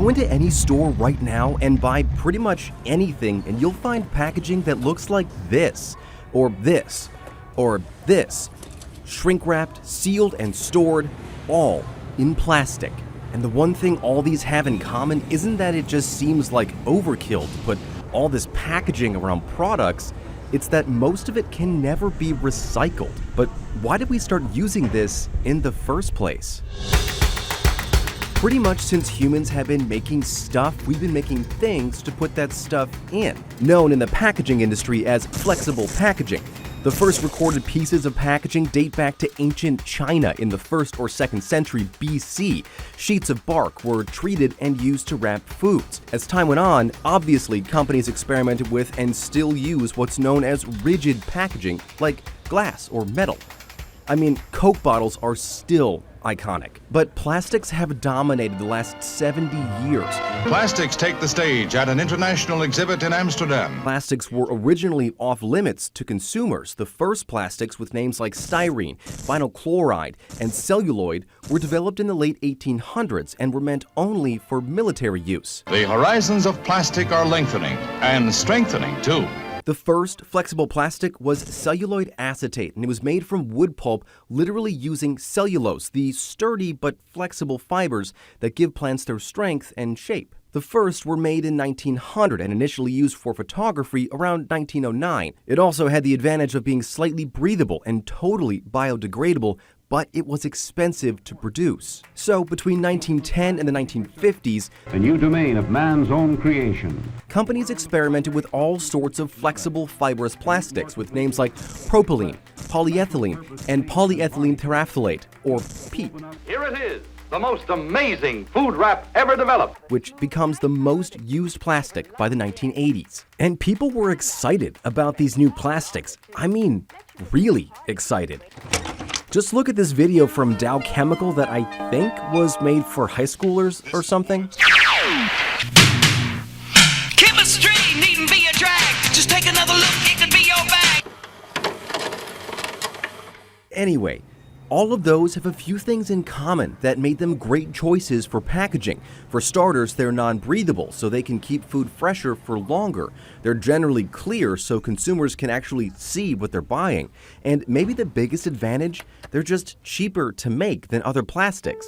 Go into any store right now and buy pretty much anything, and you'll find packaging that looks like this, or this, or this. Shrink-wrapped, sealed, and stored, all in plastic. And the one thing all these have in common isn't that it just seems like overkill to put all this packaging around products, it's that most of it can never be recycled. But why did we start using this in the first place? Pretty much since humans have been making stuff, we've been making things to put that stuff in, known in the packaging industry as flexible packaging. The first recorded pieces of packaging date back to ancient China in the 1st or 2nd century BC. Sheets of bark were treated and used to wrap foods. As time went on, obviously companies experimented with and still use what's known as rigid packaging, like glass or metal. I mean, Coke bottles are still iconic, but plastics have dominated the last 70 years. Plastics take the stage at an international exhibit in Amsterdam. Plastics were originally off limits to consumers. The first plastics with names like styrene, vinyl chloride, and celluloid were developed in the late 1800s and were meant only for military use. The horizons of plastic are lengthening and strengthening too. The first flexible plastic was celluloid acetate, and it was made from wood pulp, literally using cellulose, the sturdy but flexible fibers that give plants their strength and shape. The first were made in 1900 and initially used for photography around 1909. It also had the advantage of being slightly breathable and totally biodegradable, but it was expensive to produce. So between 1910 and the 1950s, a new domain of man's own creation, companies experimented with all sorts of flexible fibrous plastics with names like propylene, polyethylene, and polyethylene terephthalate, or PET. Here it is, the most amazing food wrap ever developed, which becomes the most used plastic by the 1980s. And people were excited about these new plastics. I mean, really excited. Just look at this video from Dow Chemical that I think was made for high schoolers or something. Chemistry needn't be a drag. Just take another look, it could be your bag. Anyway, all of those have a few things in common that made them great choices for packaging. For starters, they're non-breathable, so they can keep food fresher for longer. They're generally clear, so consumers can actually see what they're buying. And maybe the biggest advantage, they're just cheaper to make than other plastics.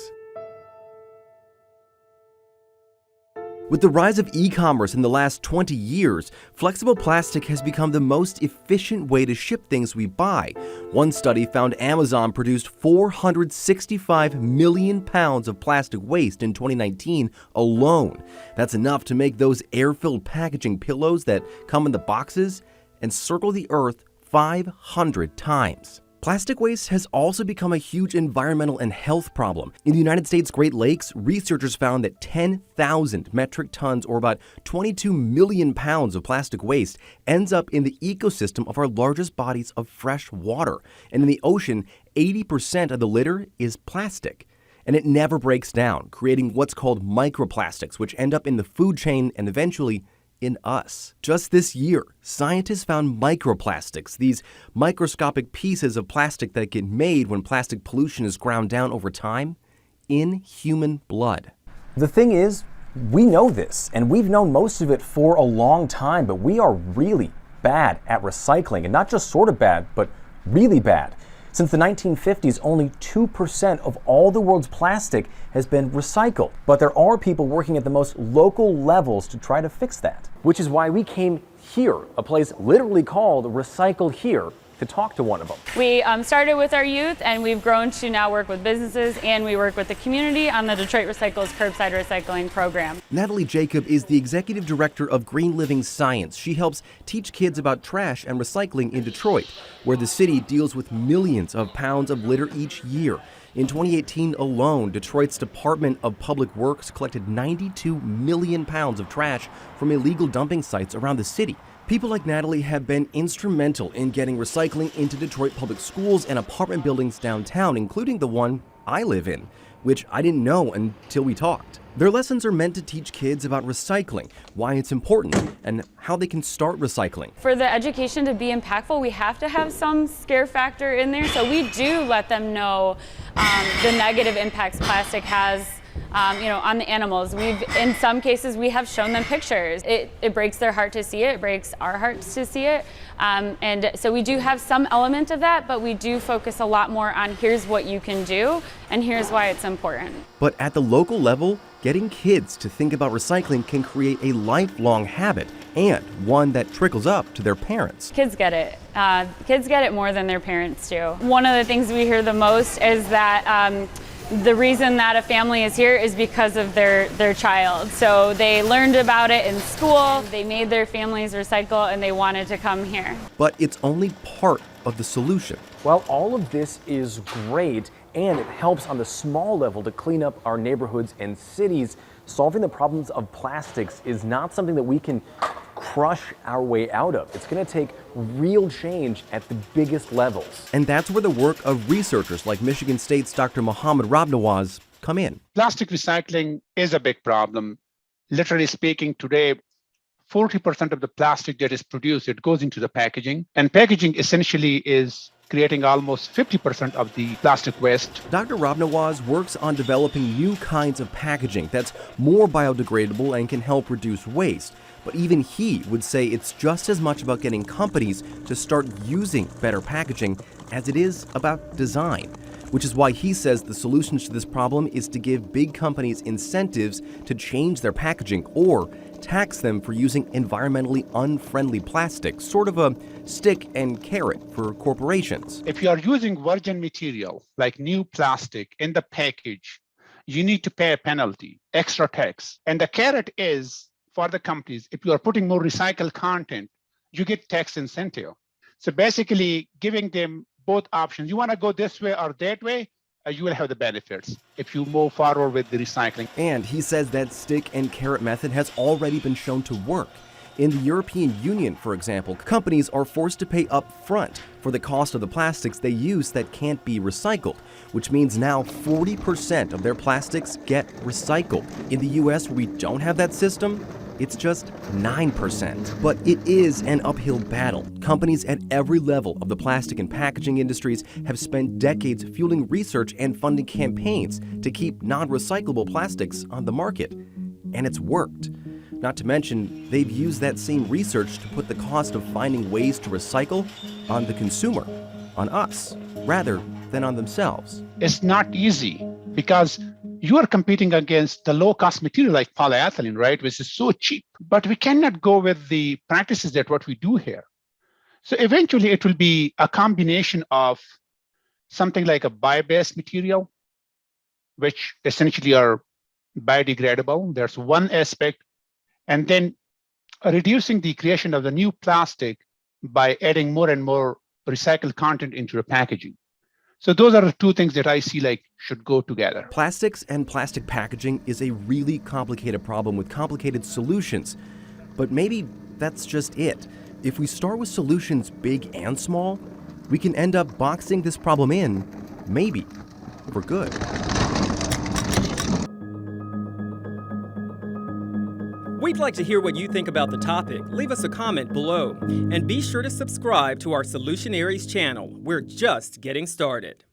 With the rise of e-commerce in the last 20 years, flexible plastic has become the most efficient way to ship things we buy. One study found Amazon produced 465 million pounds of plastic waste in 2019 alone. That's enough to make those air-filled packaging pillows that come in the boxes and circle the earth 500 times. Plastic waste has also become a huge environmental and health problem. In the United States Great Lakes, researchers found that 10,000 metric tons, or about 22 million pounds of plastic waste, ends up in the ecosystem of our largest bodies of fresh water. And in the ocean, 80% of the litter is plastic. And it never breaks down, creating what's called microplastics, which end up in the food chain and eventually in us. Just this year, scientists found microplastics, these microscopic pieces of plastic that get made when plastic pollution is ground down over time, in human blood. The thing is, we know this, and we've known most of it for a long time, but we are really bad at recycling, and not just sort of bad, but really bad. Since the 1950s, only 2% of all the world's plastic has been recycled. But there are people working at the most local levels to try to fix that. Which is why we came here, a place literally called Recycle Here, to talk to one of them. We started with our youth, and we've grown to now work with businesses, and we work with the community on the Detroit Recycles curbside recycling program. Natalie Jacob is the executive director of Green Living Science. She helps teach kids about trash and recycling in Detroit, where the city deals with millions of pounds of litter each year. In 2018 alone, Detroit's Department of Public Works collected 92 million pounds of trash from illegal dumping sites around the city. People like Natalie have been instrumental in getting recycling into Detroit public schools and apartment buildings downtown, including the one I live in, which I didn't know until we talked. Their lessons are meant to teach kids about recycling, why it's important, and how they can start recycling. For the education to be impactful, we have to have some scare factor in there, so we do let them know the negative impacts plastic has on the animals. In some cases, we have shown them pictures. It breaks their heart to see it. It breaks our hearts to see it. And so we do have some element of that, but we do focus a lot more on here's what you can do and here's why it's important. But at the local level, getting kids to think about recycling can create a lifelong habit and one that trickles up to their parents. Kids get it. Kids get it more than their parents do. One of the things we hear the most is that the reason that a family is here is because of their child. So they learned about it in school, they made their families recycle, and they wanted to come here. But it's only part of the solution. Well, all of this is great, and it helps on the small level to clean up our neighborhoods and cities. Solving the problems of plastics is not something that we can crush our way out of. It's going to take real change at the biggest levels. And that's where the work of researchers like Michigan State's Dr. Mohammed Rabnawaz come in. Plastic recycling is a big problem. Literally speaking, today, 40% of the plastic that is produced, it goes into the packaging. And packaging essentially is creating almost 50% of the plastic waste. Dr. Rabnawaz works on developing new kinds of packaging that's more biodegradable and can help reduce waste. But even he would say it's just as much about getting companies to start using better packaging as it is about design, which is why he says the solution to this problem is to give big companies incentives to change their packaging or tax them for using environmentally unfriendly plastic, sort of a stick and carrot for corporations. If you are using virgin material like new plastic in the package, you need to pay a penalty, extra tax. And the carrot is for the companies, if you are putting more recycled content, you get tax incentive. So basically giving them both options. You want to go this way or that way, you will have the benefits if you move forward with the recycling. And he says that stick and carrot method has already been shown to work. In the European Union, for example, companies are forced to pay up front for the cost of the plastics they use that can't be recycled, which means now 40% of their plastics get recycled. In the US, where we don't have that system, it's just 9%. But it is an uphill battle. Companies at every level of the plastic and packaging industries have spent decades fueling research and funding campaigns to keep non-recyclable plastics on the market. And it's worked. Not to mention, they've used that same research to put the cost of finding ways to recycle on the consumer, on us, rather than on themselves. It's not easy because you are competing against the low-cost material like polyethylene, right, which is so cheap. But we cannot go with the practices that what we do here. So eventually it will be a combination of something like a bio-based material, which essentially are biodegradable. There's one aspect. And then reducing the creation of the new plastic by adding more and more recycled content into the packaging. So those are the two things that I see like should go together. Plastics and plastic packaging is a really complicated problem with complicated solutions. But maybe that's just it. If we start with solutions big and small, we can end up boxing this problem in, maybe, for good. We'd like to hear what you think about the topic. Leave us a comment below. And be sure to subscribe to our Solutionaries channel. We're just getting started.